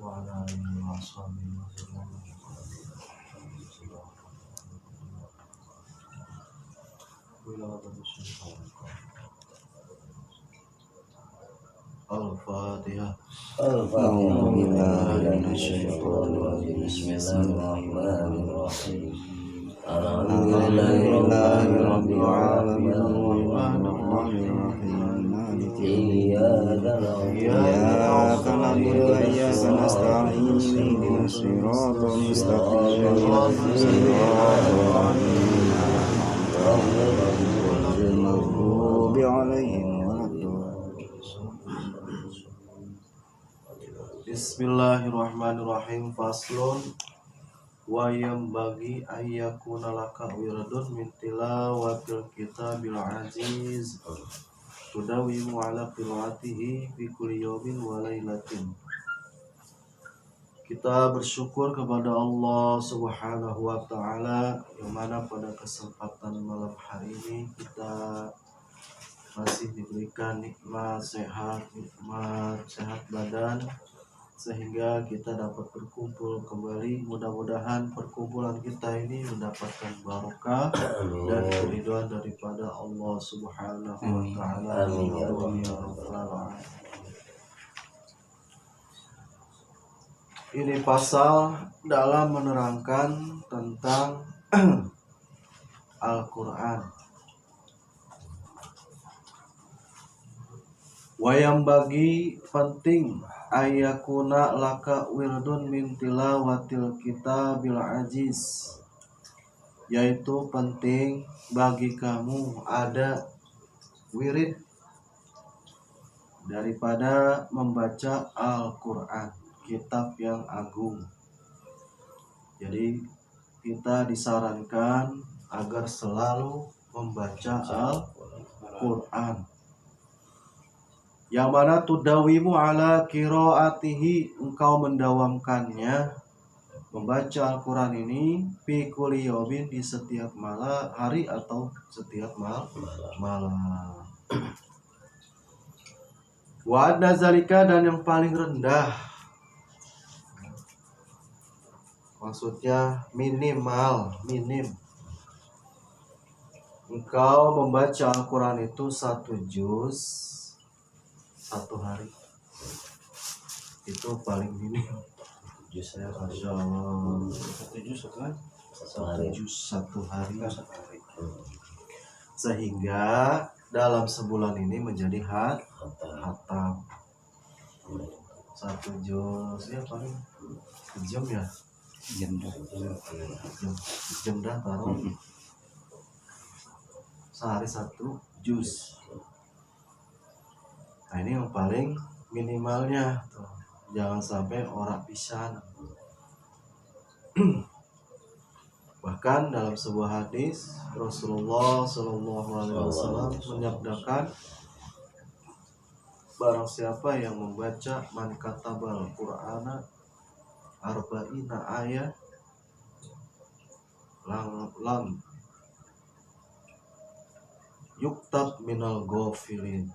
وعلى آله وأصحابه وسلم. الفاتحة. أعوذ بالله من الشيطان الرجيم. بسم الله الرحمن الرحيم. الحمد لله رب العالمين الرحمن الرحيم مالك يوم الدين إياك نعبد وإياك نستعين اهدنا الصراط المستقيم صراط الذين أنعمت عليهم غير المغضوب عليهم ولا الضالين. Bismillahirrahmanirrahim. Faslun wa yambagi ayyakuna laka wirdun min tilawatil kitabil aziz tudawimu ala qiraatihi fi kulli yawmin wa lailatin. Kita bersyukur kepada Allah Subhanahu wa taala yang mana pada kesempatan malam hari ini kita masih diberikan nikmat sehat badan sehingga kita dapat berkumpul kembali. Mudah-mudahan perkumpulan kita ini mendapatkan barokah dan keridhaan daripada Allah Subhanahu wa taala. Amin ya Allah. Ini pasal dalam menerangkan tentang Al-Qur'an. Wayang bagi penting ayakuna laka wirdun min tilawatil kitabil aziz, yaitu penting bagi kamu ada wirid daripada membaca Al-Quran, kitab yang agung. Jadi kita disarankan agar selalu membaca Al-Quran, yang mana tudawimu ala qiraatihi, engkau mendawamkannya membaca Al-Quran ini fi kulli yawmin, di setiap hari atau setiap malam. Wa adna zalika, dan yang paling rendah, maksudnya minim engkau membaca Al-Quran itu 1 juz satu hari, itu paling minim. Justru Masya Allah, 1 juz satu hari. Sehingga dalam sebulan ini menjadi hatam 1 juz ya paling jam ya, jam dah taruh sehari 1 juz. Nah ini yang paling minimalnya tuh. Jangan sampai orang pisan. Bahkan dalam sebuah hadis Rasulullah SAW menyabdakan, barang siapa yang membaca man katabal Qur'ana arba'ina ayat lam yuktab minal ghafilin.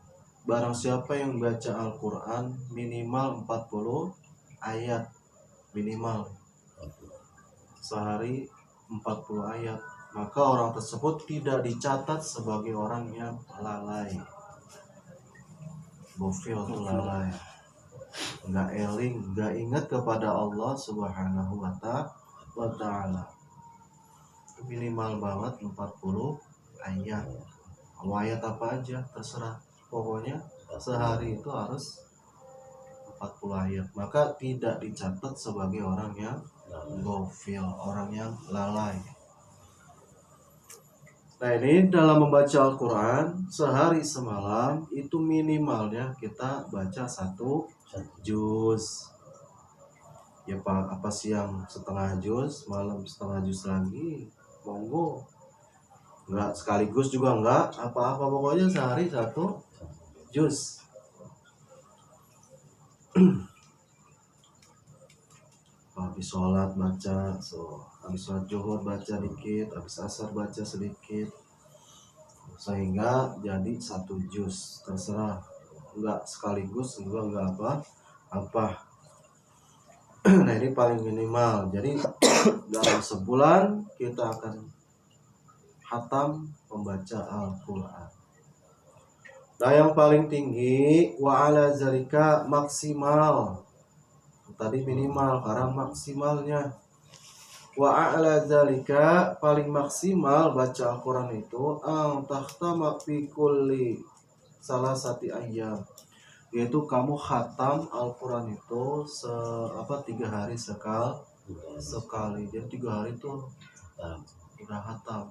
Barang siapa yang baca Al-Quran minimal 40 ayat, minimal sehari 40 ayat, maka orang tersebut tidak dicatat sebagai orang yang lalai. Ghafil itu lalai, nggak eling, nggak ingat kepada Allah Subhanahu wa ta'ala. Minimal banget 40 ayat. Ayat apa aja terserah, pokoknya sehari itu harus 40 ayat, maka tidak dicatat sebagai orang yang ghafil, orang yang lalai. Nah ini dalam membaca Al-Quran sehari semalam itu minimalnya kita baca 1 juz. Ya Pak, apa siang setengah juz, malam setengah juz lagi, monggo. Enggak sekaligus juga enggak, apa-apa, pokoknya sehari 1 juz. Habis sholat baca, habis sholat zuhur baca dikit, habis asar baca sedikit, sehingga jadi 1 juz. Terserah, enggak sekaligus juga enggak apa. Nah ini paling minimal. Jadi dalam sebulan kita akan khatam membaca Al-Quran. Nah yang paling tinggi wa ala zalika maksimal. Tadi minimal, karena maksimalnya. Wa ala zalika paling maksimal baca Al-Quran itu ang tahtama fi kulli salasati ayyam, yaitu kamu khatam Al-Quran itu 3 hari sekali. Jadi 3 hari itu udah khatam.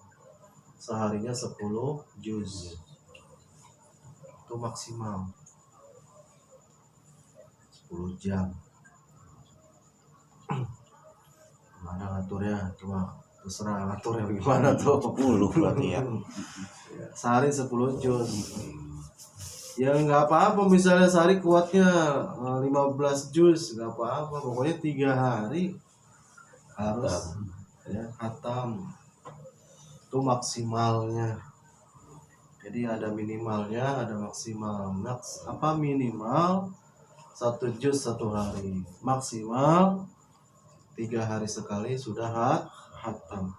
Seharinya 10 juz. Itu maksimal 10 jam. Mana ngaturnya? Cuma terserah ngaturnya gimana tuh. 10 berarti ya. Sehari 10 juz. Ya nggak apa-apa, misalnya sehari kuatnya 15 juz, nggak apa-apa. Pokoknya 3 hari harus ya khatam. Itu maksimalnya. Jadi ada minimalnya, ada maksimal. Minimal 1 juz 1 hari. Maksimal 3 hari sekali sudah khatam.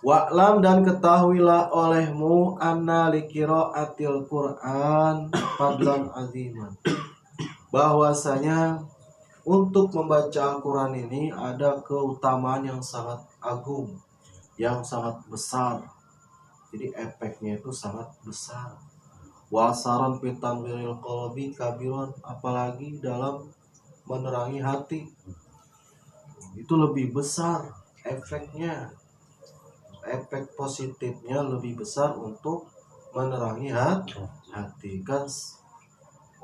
Wa'lam dan ketahuilah olehmu anna liqiraatil Qur'an fadlan aziman, bahwasanya untuk membaca Al-Quran ini ada keutamaan yang sangat agung, yang sangat besar. Jadi efeknya itu sangat besar. Wasaran fitan biril qalbi kabiron, apalagi dalam menerangi hati itu lebih besar efeknya. Efek positifnya lebih besar untuk menerangi hati. Kan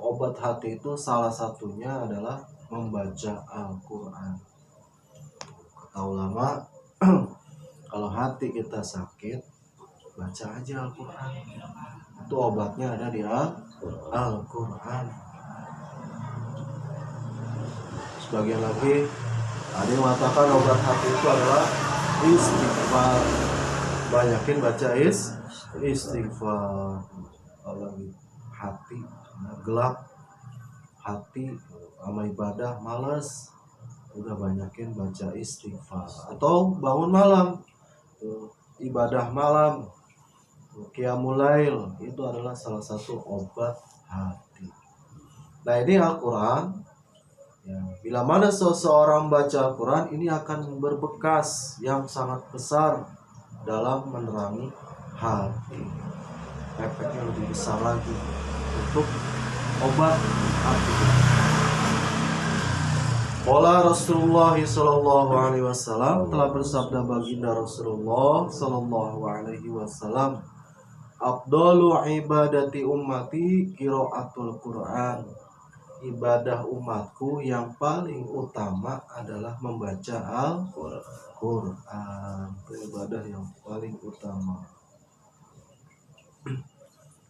obat hati itu salah satunya adalah membaca Al-Quran. Kata ulama, kalau hati kita sakit, baca aja Al-Quran. Itu obatnya ada di Al-Quran. Sebagian lagi ada yang mengatakan obat hati itu adalah istighfar. Banyakin baca istighfar. Kalau hati gelap, hati sama ibadah malas, udah banyakin baca istighfar. Atau bangun malam, ibadah malam, qiyamul lail, itu adalah salah satu obat hati. Nah ini Al-Quran ya, bila mana seseorang baca Al-Quran, ini akan berbekas yang sangat besar dalam menerangi hati. Efeknya lebih besar lagi untuk obat hati. Qala Rasulullah sallallahu alaihi wasallam, telah bersabda baginda Rasulullah sallallahu alaihi wasallam, afdalu ibadati ummati qiraatul Qur'an. Ibadah umatku yang paling utama adalah membaca Al-Quran. Itu ibadah yang paling utama.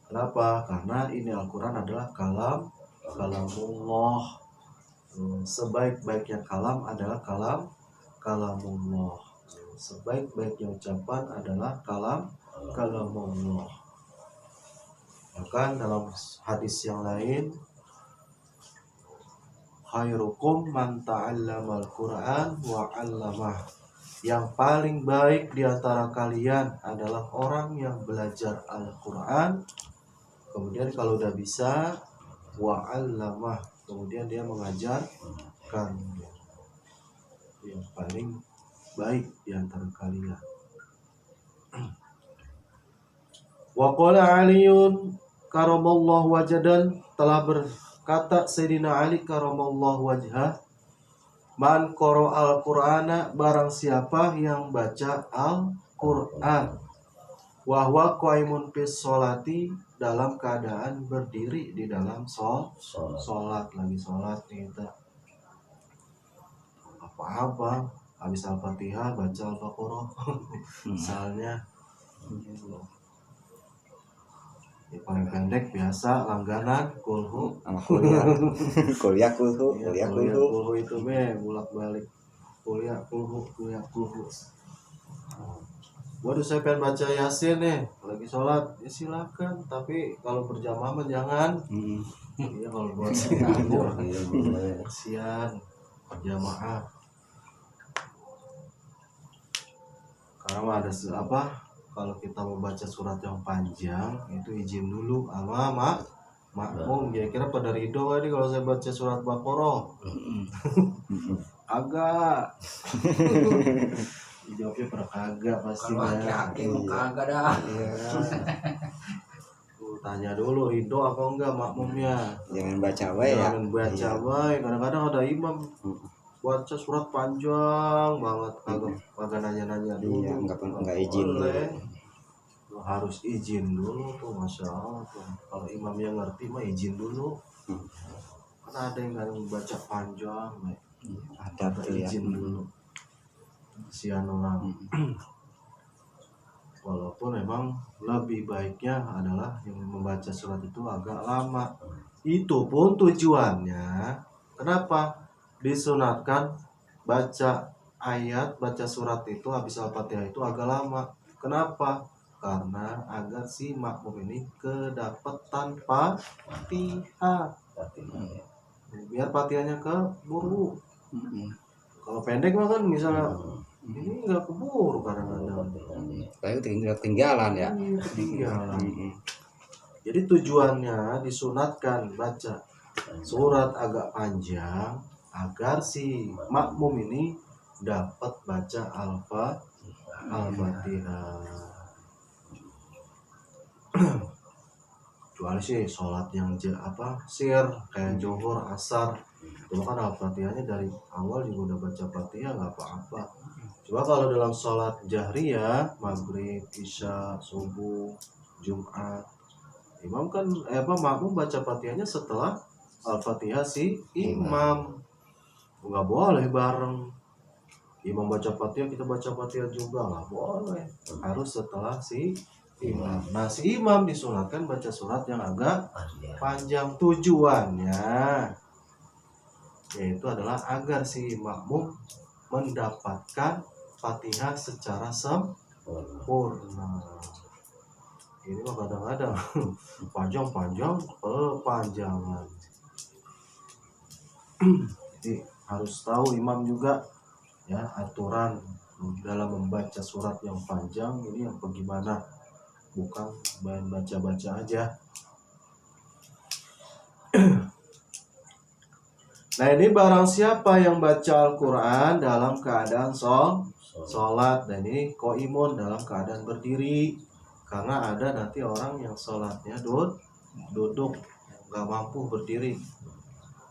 Kenapa? Karena ini Al-Quran adalah kalamullah. Sebaik-baiknya kalam adalah kalamullah. Sebaik-baiknya ucapan adalah kalamullah. Bahkan dalam hadis yang lain, khairukum man ta'allamal Qur'an wa 'allamah. Yang paling baik di antara kalian adalah orang yang belajar Al-Quran, kemudian kalau udah bisa wa 'allamah, kemudian dia mengajarkan. Yang paling baik di antara kalian. Wa qala Aliun karamallahu wajhadan, telah berkata Sayyidina Ali karamallahu wajhah, man qara al-Qur'ana, barang siapa yang baca Al-Qur'an, wa huwa qaimun fis sholati, dalam keadaan berdiri di dalam sholat, lagi sholat kita apa-apa habis Al-Fatihah baca Al-Baqarah misalnya. Ya, paling pendek biasa langganan kulhu sama kuliah kulhu itu bolak-balik kuliah kulhu. Waduh, saya pengen baca Yasin nih lagi sholat, ya silakan, tapi kalau berjamaah jangan. Iya, kalau buat nganggur kasihan. jamaah. Karena ada apa? Kalau kita membaca surat yang panjang itu izin dulu sama makmum. Kira-kira pada ridho nih kalau saya baca surat Baqarah? Agak. Jawabnya pada kagak pasti. Kalau hakim kagak dah. Iya. Tanya dulu ridho apa enggak makmumnya. Jangan baca wae ya. Jangan baca wae. Kadang-kadang ada imam baca surat panjang banget, kagak nanya-nanya dulu. Iya, enggak izin dulu. Harus izin dulu tuh, masya Allah tuh. Kalau imam yang ngerti mah izin dulu. Karena ada yang kadang baca panjang, Ada tuh ya. izin dulu. Kasihan orang. Walaupun memang lebih baiknya adalah yang membaca surat itu agak lama. Itu pun tujuannya kenapa disunatkan baca ayat, baca surat itu habis Al-Fatihah itu agak lama. Kenapa? Karena agar si makmum ini kedapetan Fatihah. Biar Fatihahnya keburu. Kalau pendek mah kan misalnya ini nggak keburu kadang-kadang. Kayak ketinggalan ya. Ketinggalan. Jadi tujuannya disunatkan baca surat agak panjang agar si makmum ini dapat baca Al-Fatihah. Kecuali sih sholat yang sir kayak zuhur, asar, itu kan Al-Fatihahnya dari awal juga udah baca Fatihah nggak apa-apa. Coba kalau dalam sholat jahriyah, maghrib, isya, subuh, Jumat, imam kan makmum baca Fatihahnya setelah Al-Fatihah si imam. Nggak boleh bareng. Imam baca Fatihah, kita baca Fatihah juga, nggak boleh. Harus setelah si imam. Nah, si imam disunatkan baca surat yang agak panjang. Tujuannya yaitu adalah agar si makmum mendapatkan Fatihah secara sempurna. Ini mah kadang-kadang panjang-panjang kepanjangan. Jadi harus tahu imam juga ya aturan dalam membaca surat yang panjang ini yang bagaimana, bukan main baca-baca aja. Nah, ini barang siapa yang baca Al-Quran dalam keadaan sholat, dan ini qoimun dalam keadaan berdiri, karena ada nanti orang yang sholatnya duduk nggak mampu berdiri.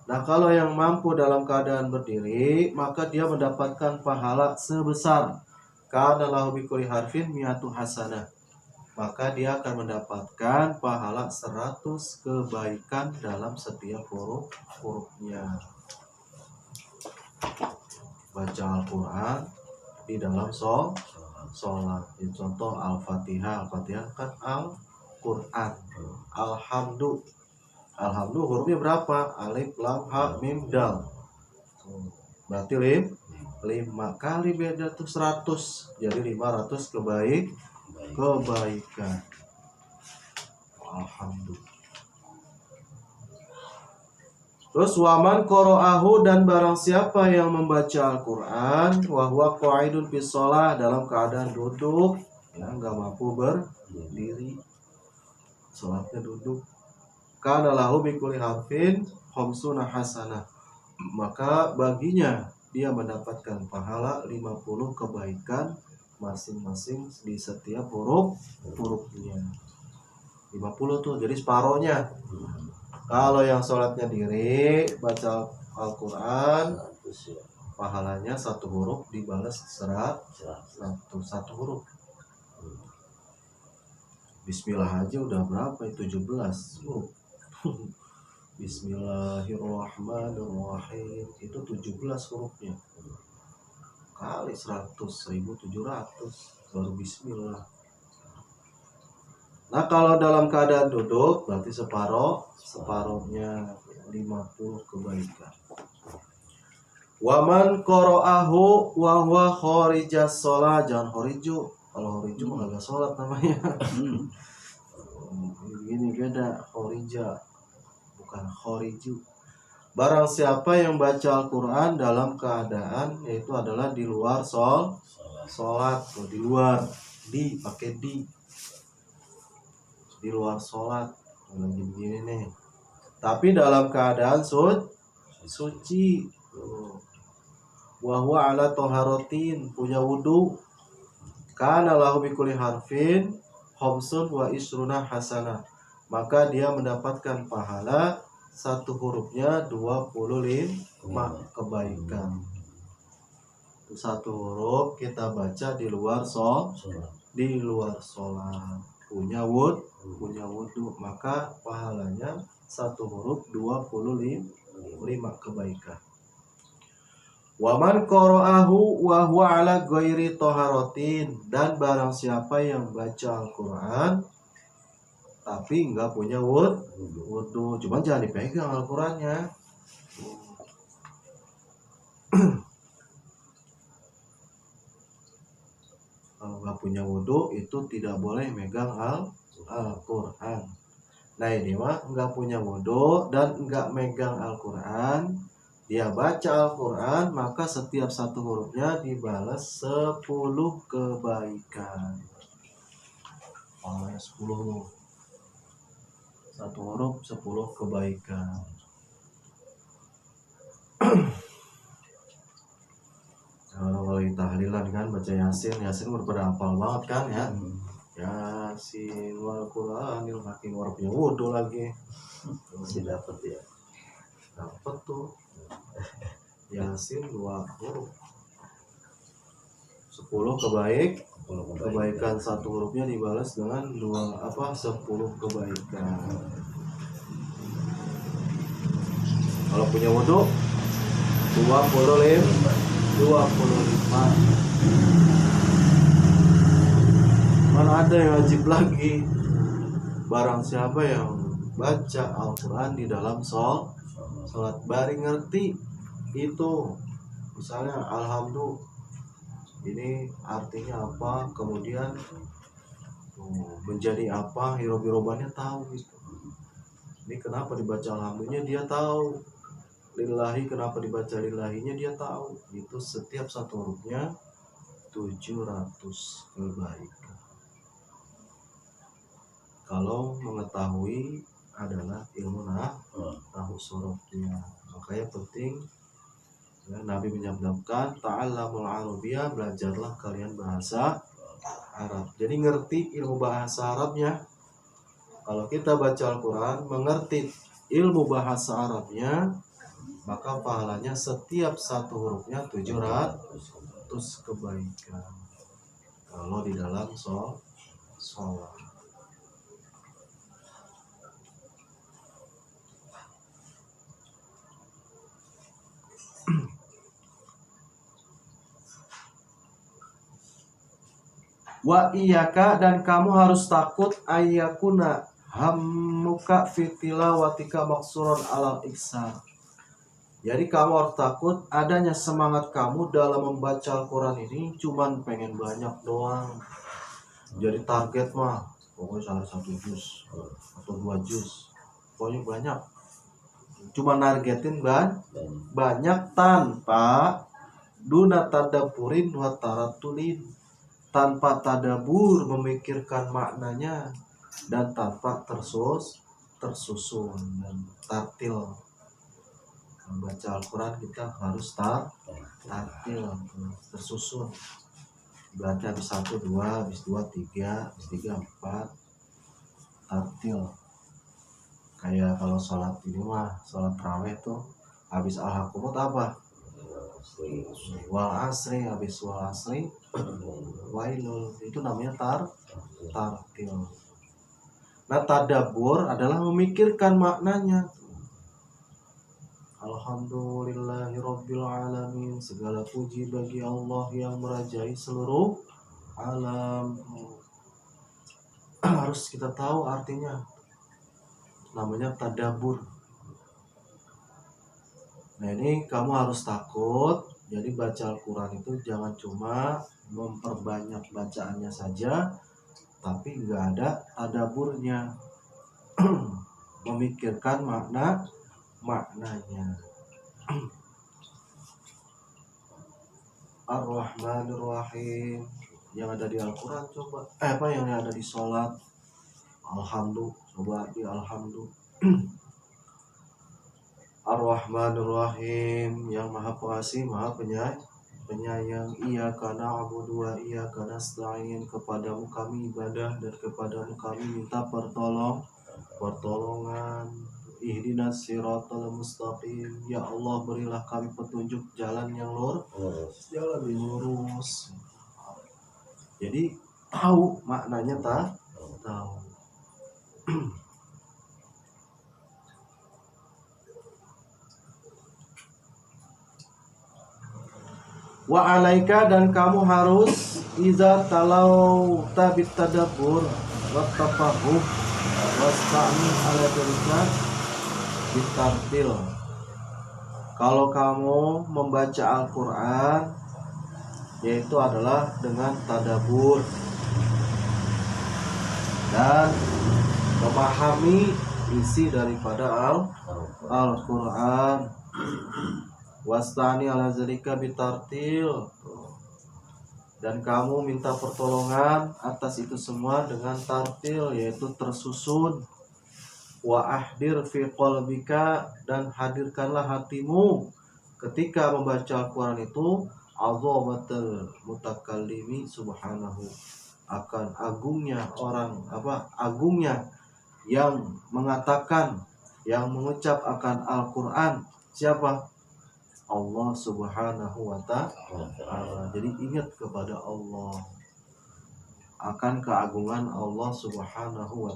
Nah, kalau yang mampu dalam keadaan berdiri, maka dia mendapatkan pahala sebesar kana lahu bi kulli harfin mi'atu hasanah. Maka dia akan mendapatkan pahala 100 kebaikan dalam setiap hurufnya. Baca Al-Quran di dalam sholat. Contoh Al-Fatihah. Al-Fatihah kan Al-Quran. Alhamdulillah hurufnya berapa? Alif, lam, ha, mim, dal. Berarti 5 kali beda tuh 100. Jadi 500 kebaikan. Alhamdulillah. Terus waman qoro'ahu, dan barang siapa yang membaca Al-Quran wa huwa qa'idun fi shalah, dalam keadaan duduk, ya nggak mampu berdiri, sholatnya duduk, kana lahu bi kulli harfin khamsuna hasanah, maka baginya dia mendapatkan pahala 50 kebaikan masing-masing di setiap hurufnya. 50 tuh, jadi separohnya. Kalau yang sholatnya diri baca Al-Quran, pahalanya 1 huruf dibalas 100 huruf. Bismillah aja udah berapa? 17 huruf. Bismillahirrahmanirrahim itu 17 hurufnya. Kali 100.700 baru bismillah. Nah, kalau dalam keadaan duduk berarti separohnya 50 kebaikan. Waman qoro'ahu wa huwa kharijas shalah, jangan khoriju. Kalau khoriju mah enggak sholat namanya. Ini beda, khorija bukan khoriju. Barang siapa yang baca Al-Quran dalam keadaan yaitu adalah di luar sholat, di luar, pakai di luar sholat, lagi begini nih. Tapi dalam keadaan suci, wa huwa ala toharotin, punya wudu, kana lahu bikuli harfin khamsun wa isruna hasanah, maka dia mendapatkan pahala satu hurufnya 25 kebaikan. Satu huruf kita baca di luar sholat, punya wudu, maka pahalanya satu huruf 25 kebaikan. Waman qara'ahu wa huwa ala ghairi taharatin, dan barang siapa yang baca Al-Qur'an tapi enggak punya wudu, cuma jangan dipegang Al-Qur'annya. Kalau enggak punya wudu itu tidak boleh megang Al-Qur'an. Nah ini mah enggak punya wudu dan enggak megang Al-Qur'an, dia baca Al-Quran, maka setiap satu hurufnya dibalas 10 kebaikan. Oh, 10. Satu huruf 10 kebaikan. Kalau tahlilan kan baca Yasin berbeda hafal banget kan ya. Yasin wal Qur'anil hakim, orang punya wudu lagi. Masih dapat ya. Dapat tuh. Yasin 2 huruf 10 kebaikan, satu hurufnya dibalas dengan 10 kebaikan. Kalau punya wudu 25. Mana ada yang wajib lagi? Barang siapa yang baca Al-Quran di dalam sholat, bari ngerti itu, misalnya alhamdulillah ini artinya apa, kemudian menjadi apa, hirob-hirobannya tahu gitu. Ini kenapa dibaca alhamdulillah dia tahu, lillahi kenapa dibaca lillahinya dia tahu. Itu setiap satu hurufnya 700 kebaikan. Kalau mengetahui adalah ilmu nahu sorofnya, makanya penting ya, Nabi menyabdakan ta'allamul arabiyah, belajarlah kalian bahasa Arab. Jadi ngerti ilmu bahasa Arabnya. Kalau kita baca Al-Quran mengerti ilmu bahasa Arabnya, maka pahalanya setiap satu hurufnya 700 kebaikan. Kalau di dalam sholat. Wa iyyaka, dan kamu harus takut, ayyakuna hammuka fitilawatika maksuron alal iksar. Jadi kamu harus takut adanya semangat kamu dalam membaca Al-Quran ini cuman pengen banyak doang. Jadi target mah pokoknya satu juz atau 2 juz, pokoknya banyak. Cuma nargetin banyak tanpa duna tadaburin wa taratulin, tanpa tadabur memikirkan maknanya dan tanpa tersusun dan tartil. Membaca Al-Quran kita harus tartil, tersusun. Berarti habis 1, 2, habis 2, 3, habis 3, 4, tartil. Kayak kalau sholat ini mah, sholat tarawih tuh habis al-hakumut apa? Wal asri, habis wal asri wailul, itu namanya tartil. Nah tadabur adalah memikirkan maknanya. Alhamdulillahirabbil alamin, segala puji bagi Allah yang merajai seluruh alam. Harus kita tahu artinya, namanya tadabur. Nah ini kamu harus takut. Jadi baca Al-Quran itu jangan cuma memperbanyak bacaannya saja, tapi nggak ada tadaburnya. Memikirkan maknanya. Ar-Rahmanir Rahim yang ada di Al-Quran coba. Apa yang ada di sholat? Alhamdulillah, coba di Alhamdulillah. Ar-Rahmanir Rahim yang Maha Pengasih, Maha Penyayang. Iyyaka na'budu wa iyyaka nasta'in. Kepadamu kami ibadah dan kepadamu kami minta pertolongan. Ihdinas siratal mustaqim. Ya Allah, berilah kami petunjuk jalan yang jalan yang lurus. Jadi tahu maknanya tahu. Wa alaika, dan kamu harus iza talau tabit tadabbur wa tafahum wasta'min ala dzalika bitartil. Kalau kamu membaca Al-Qur'an, yaitu adalah dengan tadabbur dan memahami isi daripada Al-Qur'an. Wastani ala zalika bitartil, dan kamu minta pertolongan atas itu semua dengan tartil, yaitu tersusun. Wa ahdir fi qalbika, dan hadirkanlah hatimu ketika membaca Al-Quran itu azamatul mutakallimi subhanahu, akan agungnya agungnya yang mengatakan, yang mengucap akan Al-Quran. Siapa? Allah subhanahu wa ta'ala. Jadi ingat kepada Allah, akan keagungan Allah subhanahu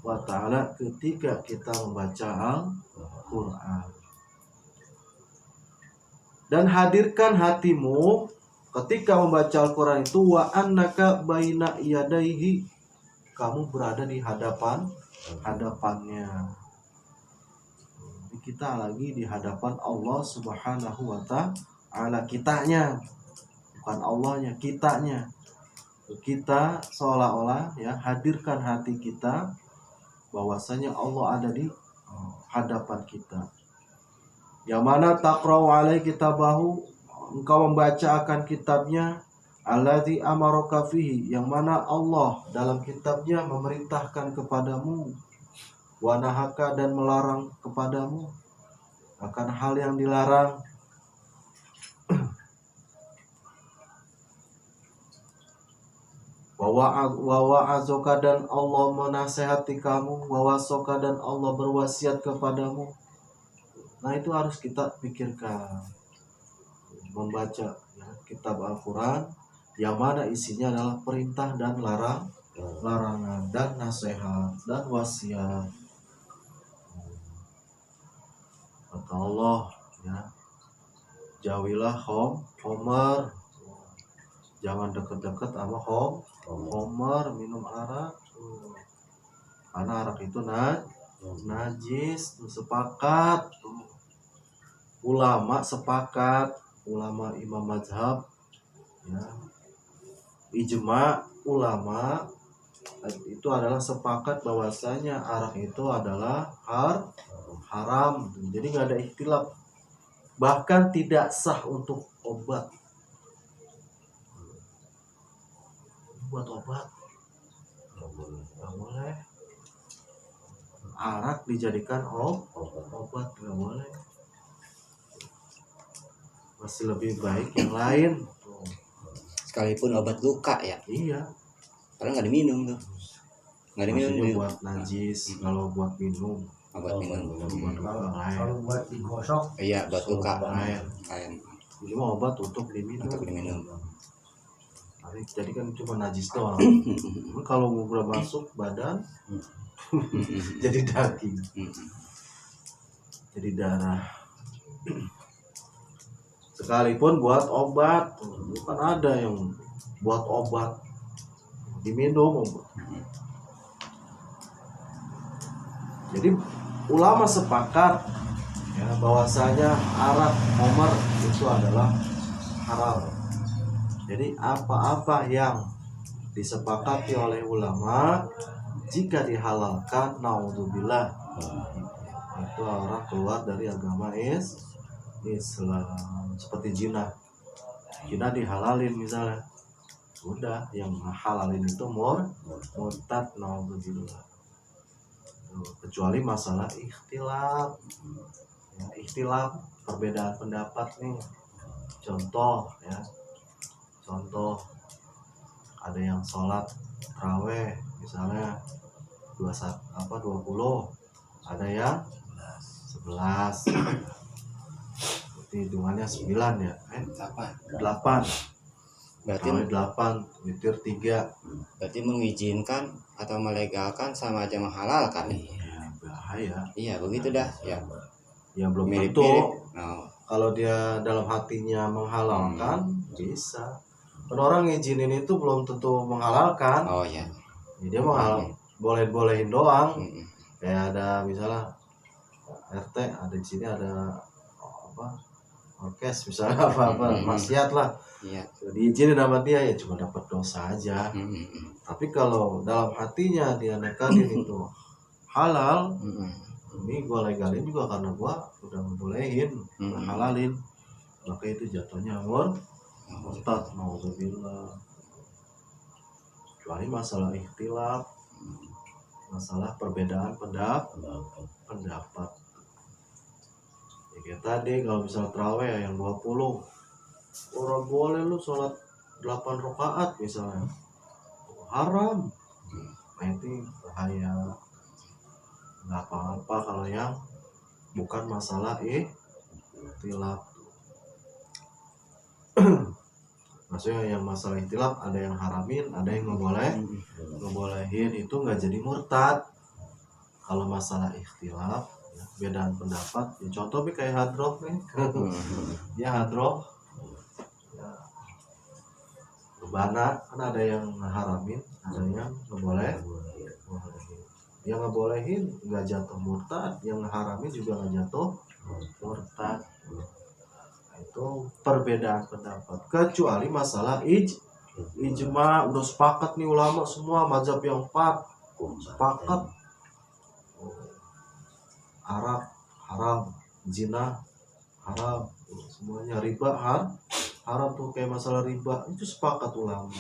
wa ta'ala ketika kita membaca Al-Quran. Dan hadirkan hatimu ketika membaca Al-Quran itu wa annaka baina yadaihi, kamu berada di hadapannya. Kita lagi di hadapan Allah subhanahu wa ta'ala, kitanya, bukan Allahnya, kitanya. Kita seolah-olah ya hadirkan hati kita bahwasanya Allah ada di hadapan kita. Yang mana taqra'u alai kitabahu, engkau membaca akan kitabnya, allazi amaraka fihi, yang mana Allah dalam kitabnya memerintahkan kepadamu, wa nahaka, dan melarang kepadamu akan hal yang dilarang. Wa wa'azoka, dan Allah menasehati kamu, wa wasoka, dan Allah berwasiat kepadamu. Nah, itu harus kita pikirkan membaca ya, kitab Al-Quran yang mana isinya adalah perintah dan larangan dan nasihat dan wasiat. Kata Allah ya, jauhilah homer, jangan deket-deket sama homer, minum arak, karena arak itu najis. Sepakat ulama, ulama imam mazhab ya, ijma ulama itu adalah sepakat bahwasanya arak itu adalah haram. Jadi nggak ada ikhtilaf, bahkan tidak sah untuk obat. Buat obat nggak boleh. Arak dijadikan obat nggak boleh. Masih lebih baik yang lain. Sekalipun obat luka ya. Iya. Karena nggak diminum tuh. Nggak diminum. Maksudnya buat najis. Kalau buat minum. Obat minum. Kalau buat digosok, iya, buat luka. Lain. Cuma obat untuk diminum. Jadi kan cuma najis doang. Kalau udah masuk badan, jadi daging, jadi darah. Sekalipun buat obat, bukan ada yang buat obat diminum. Jadi ulama sepakat ya bahwasanya arak homer itu adalah haram. Jadi apa-apa yang disepakati oleh ulama jika dihalalkan, naudzubillah, itu orang keluar dari agama Islam. Seperti zina dihalalin misalnya, udah yang halalin itu murtad, naudzubillah. Kecuali masalah ikhtilaf, ya, ikhtilaf perbedaan pendapat nih. Contoh ada yang sholat taraweh misalnya 20, ada yang 11, berarti hitungannya 9 ya, 8, Berarti taraweh 8, witir 3. berarti mengizinkan atau melegalkan sama aja menghalalkan. Ya bahaya. Iya begitu dah ya. Ya belum Mirip-mirip. tentu. Oh, Kalau dia dalam hatinya menghalalkan bisa. Kan orang ngizinin itu belum tentu menghalalkan. oh ya. Dia boleh-bolehin doang. Mm-mm. Kayak ada misalnya RT, ada di sini ada orkes misalnya apa maksiat lah. Iya. Diizinin sama dia ya cuma dapat dosa aja. Mm-mm. Tapi kalau dalam hatinya dia nekatin itu halal, ini gue legalin juga karena gue udah ngebolehin, udah halalin, maka itu jatuhnya murtad, naudzubillah. Kecuali masalah ikhtilaf, masalah perbedaan pendapat. Ya kayak tadi kalau misal taraweh yang 20, orang boleh lu sholat 8 rakaat misalnya, haram. Nah itu bahaya. Nggak apa-apa kalau yang bukan masalah ikhtilaf. Maksudnya yang masalah ikhtilaf ada yang haramin, ada yang ngebolehin, itu nggak jadi murtad. Kalau masalah ikhtilaf, ya, bedaan pendapat, ya contoh kayak hadroh nih. Ya hadroh, ya, rebana kan ada yang haramin, ada yang ngebolehin. Yang ngebolehin nggak jatuh murtad, yang haramin juga nggak jatuh murtad. Nah, itu perbedaan pendapat. Kecuali masalah ijma, udah sepakat nih ulama semua mazhab yang 4 sepakat. Arab haram, zina haram, semuanya riba haram tuh, kayak masalah riba itu sepakat ulama.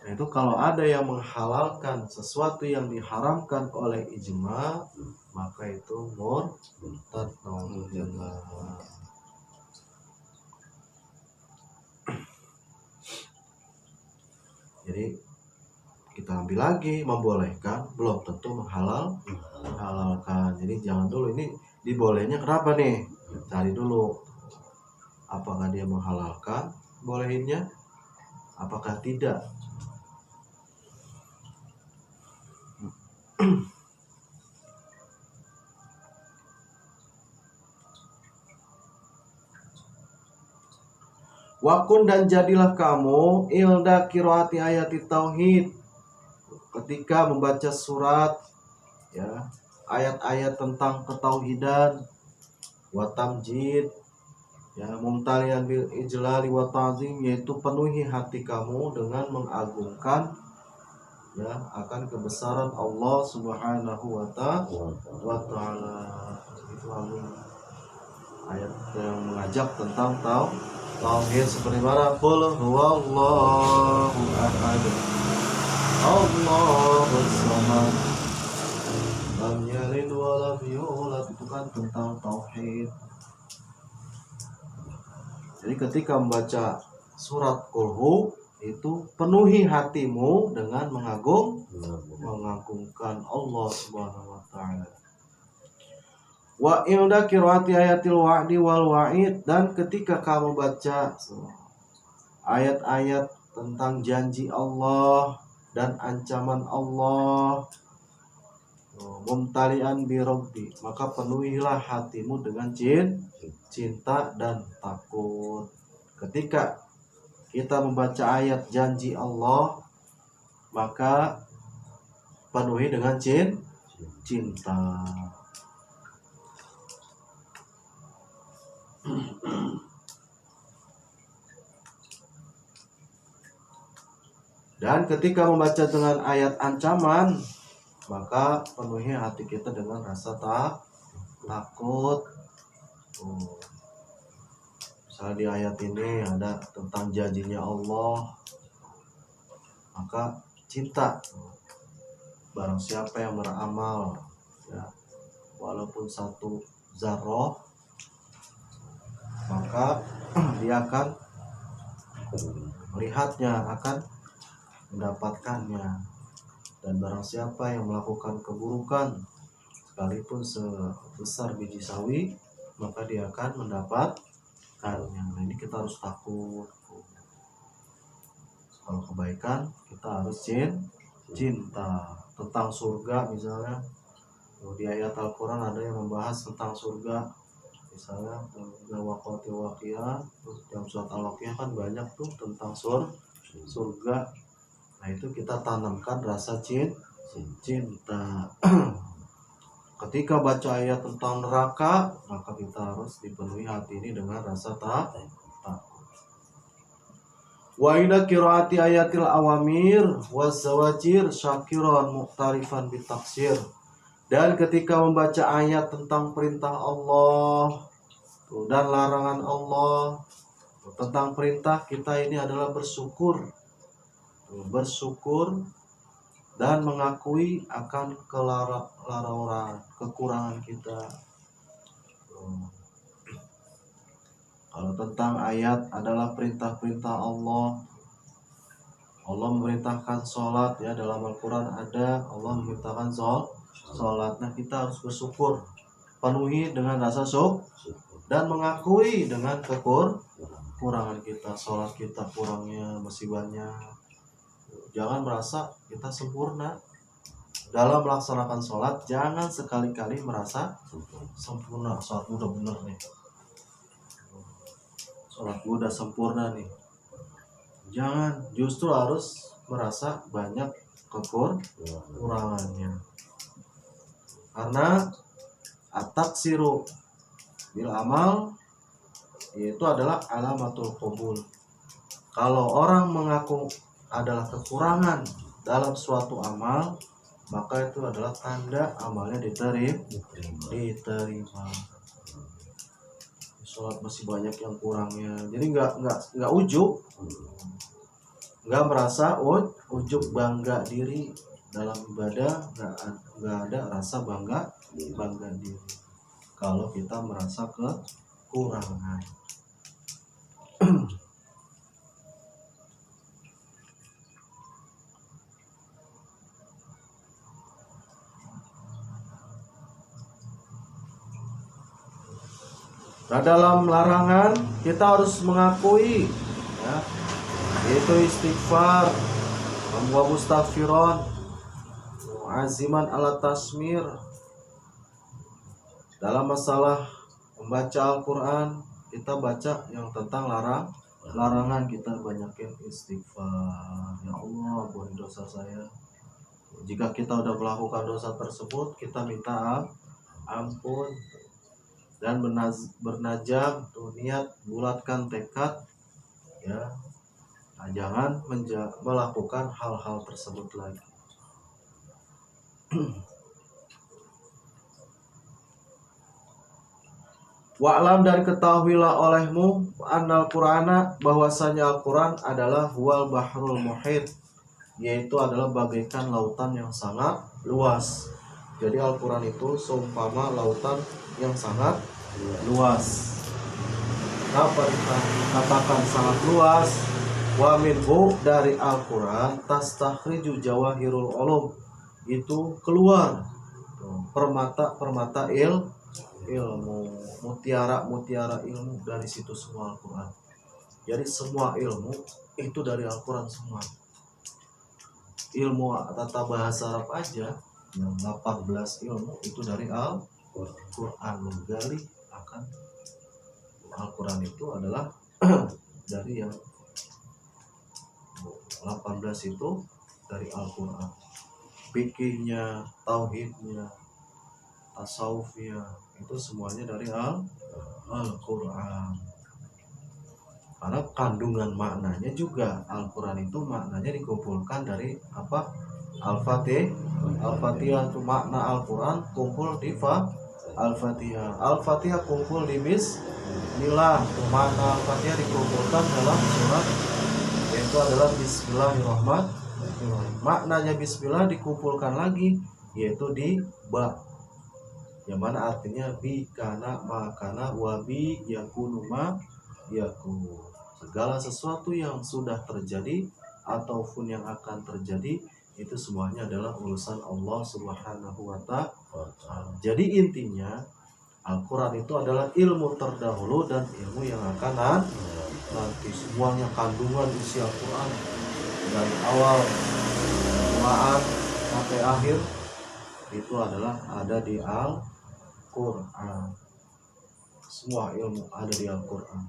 Nah, itu kalau ada yang menghalalkan sesuatu yang diharamkan oleh ijma, maka itu murtad, naudzubillah. Jadi kita ambil lagi, membolehkan belum tentu menghalalkan. Jadi jangan dulu ini dibolehnya kenapa nih? Cari dulu apakah dia menghalalkan bolehinnya, apakah tidak. Wakun dan jadilah kamu ilda kiroati ayati tauhid, ketika membaca surat ya ayat-ayat tentang ketauhidan, watamjid ya mumtalian bil ijlali wa ta'zim, yaitu penuhi hati kamu dengan mengagungkan ya akan kebesaran Allah Subhanahu wa ta'ala. Itu ayat yang mengajak tentang tauhid, seperti mana qul huwallahu ahad Allahus samad lam yalid wa lam yulad, itu kan tentang tauhid. Jadi ketika membaca surat Qul itu penuhi hatimu dengan mengagungkan Allah Subhanahu wa taala. Wa ilda qiraati ayatil wa'di wal wa'id, dan ketika kamu baca ayat-ayat tentang janji Allah dan ancaman Allah, mumtalian bi rabbi, maka penuhilah hatimu dengan cinta dan takut. Ketika kita membaca ayat janji Allah, maka penuhi dengan cinta. Dan ketika membaca dengan ayat ancaman, maka penuhi hati kita dengan rasa takut. Misalnya di ayat ini ada tentang janjinya Allah, maka cinta. Barang siapa yang beramal ya, walaupun satu zarrah, maka dia akan melihatnya, akan mendapatkannya. Dan barang siapa yang melakukan keburukan sekalipun sebesar biji sawi, maka dia akan mendapatkannya. Nah, ini kita harus takut. Kalau kebaikan kita harus cinta. Tentang surga misalnya, di ayat Al-Quran ada yang membahas tentang surga. Misalnya waqati waqiyah, dalam surat Al-Waqiah kan banyak tuh tentang surga. Nah, itu kita tanamkan rasa cinta. Ketika baca ayat tentang neraka, maka kita harus dipenuhi hati ini dengan rasa takut. Wa ila qiraati ayatil awamir wazawajir syakiran muqtarifan bitaksir. Dan ketika membaca ayat tentang perintah Allah dan larangan Allah, tentang perintah kita ini adalah bersyukur dan mengakui akan kekurangan kita. Kalau tentang ayat adalah perintah-perintah Allah. Allah memerintahkan sholat ya, dalam Al-Quran ada Allah memerintahkan sholat. Nah, kita harus bersyukur, penuhi dengan rasa syukur dan mengakui dengan kekurangan kita. Sholat kita kurangnya masih banyak. Jangan merasa kita sempurna dalam melaksanakan sholat. Jangan sekali-kali merasa sempurna. Sholat udah bener nih, sholat gue udah sempurna nih. Jangan, justru harus merasa banyak kekurangannya. Karena at-taksiru bil amal itu adalah alamatul qabul. Kalau orang mengaku adalah kekurangan dalam suatu amal, maka itu adalah tanda amalnya diterima. Sholat masih banyak yang kurangnya, jadi nggak ujub, nggak merasa ujub bangga diri dalam ibadah, nggak ada rasa bangga diri kalau kita merasa kekurangan. Nah, dalam larangan kita harus mengakui ya, yaitu istighfar, wa mustaghfiron, aziman ala tasmir. Dalam masalah membaca Al-Quran, kita baca yang tentang larangan, kita banyakin istighfar. Ya Allah, ampuni dosa saya. Jika kita sudah melakukan dosa tersebut, kita minta ampun. Dan bernajam tuh, niat, bulatkan tekad ya, nah, jangan melakukan hal-hal tersebut lagi. Wa'lam, dan ketahuilah olehmu annal Qur'ana, bahwasanya Al-Quran adalah huwal bahrul muhit, yaitu adalah bagaikan lautan yang sangat luas. Jadi Al-Quran itu seumpama lautan yang sangat luas. Kenapa dikatakan sangat luas? Wa minhu, dari Al-Quran, tastakhriju jawahirul ulum, itu keluar permata-permata ilmu, mutiara ilmu, dari situ semua Al-Quran. Jadi semua ilmu itu dari Al-Quran semua. Ilmu tata bahasa Arab aja yang 18 ilmu itu dari Al-Quran. Menggali akan Al-Quran itu adalah dari yang 18 itu dari Al-Quran. Fikihnya, tauhidnya, tasawufnya, itu semuanya dari Al-Quran. Karena kandungan maknanya juga, Al-Quran itu maknanya dikumpulkan dari apa? Al-Fatihah itu makna Al-Quran kumpul di Al-Fatihah. Al-Fatihah kumpul di bismillah. Makna Al-Fatihah dikumpulkan dalam surat, yaitu adalah Bismillahirrahmanirrahim. Maknanya bismillah dikumpulkan lagi, yaitu di ba, yang mana artinya bi kana makana wa bi yakunu ma yakunu. Segala sesuatu yang sudah terjadi ataupun yang akan terjadi, itu semuanya adalah urusan Allah Subhanahu wa ta'ala. Jadi intinya Al-Quran itu adalah ilmu terdahulu dan ilmu yang akan nanti. Semuanya kandungan isi Al-Quran dari awal Quran sampai akhir itu adalah ada di Al-Quran. Semua ilmu ada di Al-Quran.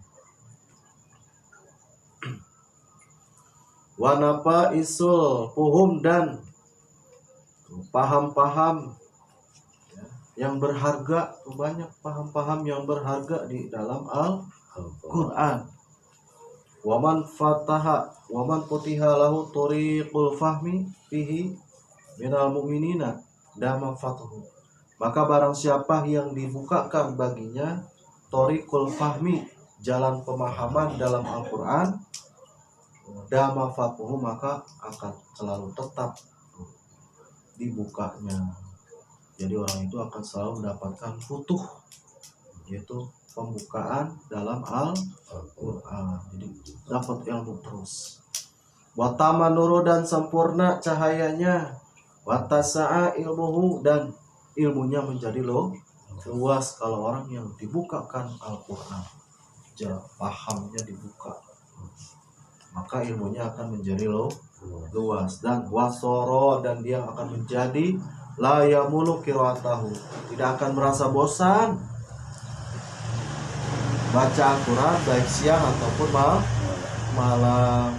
Wanapa isul puhum, dan paham-paham yang berharga. Banyak paham-paham yang berharga di dalam Al-Quran. Waman futiha lahu turiqul fahmi fihi minal mu'minina dama fatuhu. Maka barang siapa yang dibukakan baginya tariqul fahmi, jalan pemahaman dalam Al-Quran, dama fatuhu, maka akan selalu tetap dibukanya. Jadi orang itu akan selalu mendapatkan futuh, yaitu pembukaan dalam Al-Quran. Jadi dapat ilmu terus. Watama nuru, dan sempurna cahayanya. Watasa'a ilmuhu, dan ilmunya menjadi luas kalau orang yang dibukakan Al-Quran, pahamnya dibuka, maka ilmunya akan menjadi luas. Dan wasoro, dan dia akan menjadi la yamulu qiraatahu, tidak akan merasa bosan baca Al-Quran baik siang ataupun malam.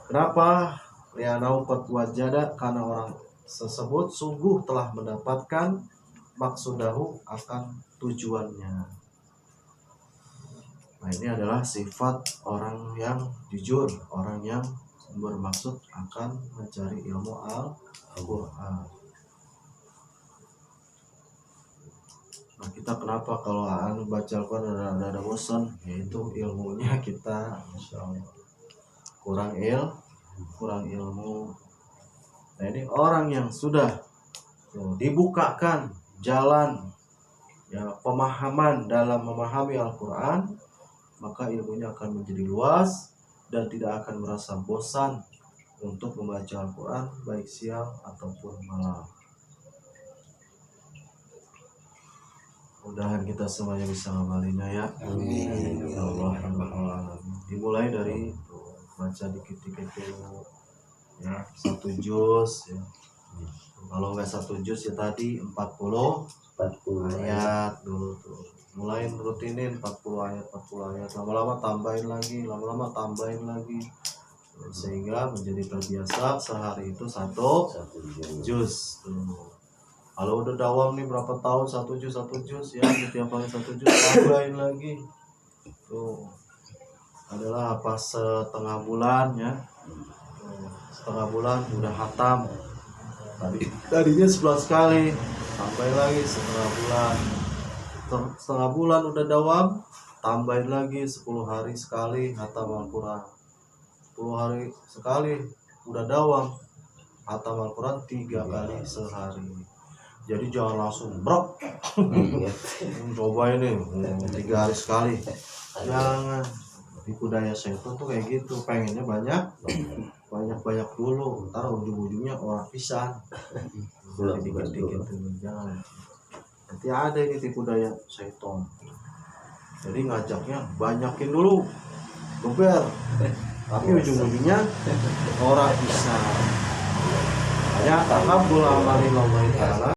Kenapa? Lianau qad wajada, karena orang tersebut sungguh telah mendapatkan maksudahu, akan tujuannya. Nah, ini adalah sifat orang yang jujur, orang yang bermaksud akan mencari ilmu Al-Quran. Nah, kita kenapa kalau baca Al-Quran ada bosan? Yaitu ilmunya kita kurang ilmu. Nah, ini orang yang sudah dibukakan jalan pemahaman dalam memahami Al-Quran, maka ilmunya akan menjadi luas dan tidak akan merasa bosan untuk membaca Al-Quran baik siang ataupun malam. Mudah-mudahan kita semuanya bisa ngamalinnya ya. Amin. Ya Allah, dimulai dari baca dikit-dikit dulu ya, 1 juz ya. Kalau nggak 1 juz ya tadi 40 ayat dulu tuh. Mulai rutinin 40 ayat, lama-lama tambahin lagi, sehingga menjadi terbiasa sehari itu 1 juz tuh. Kalau udah dawam nih berapa tahun 1 juz ya, setiap hari 1 juz, tambahin lagi tuh. Adalah apa, setengah bulan ya, setengah bulan udah hatam. Tadinya 11 kali, tambahin lagi setengah bulan udah dawam, tambahin lagi 10 hari sekali hatam Al-Quran. 10 hari sekali udah dawam, hatam Al-Quran 3 kali sehari. Jadi jangan langsung brok coba ini 3 hari sekali, jangan. Tipu daya setan tuh kayak gitu, pengennya banyak dulu, ntar ujung-ujungnya orang pisan dikit-dikit dulu. Jangan, nanti ada ini tipu daya setan. Jadi ngajaknya banyakin dulu geber, tapi ujung-ujungnya orang pisan. Hanya tahap bulan Ramadan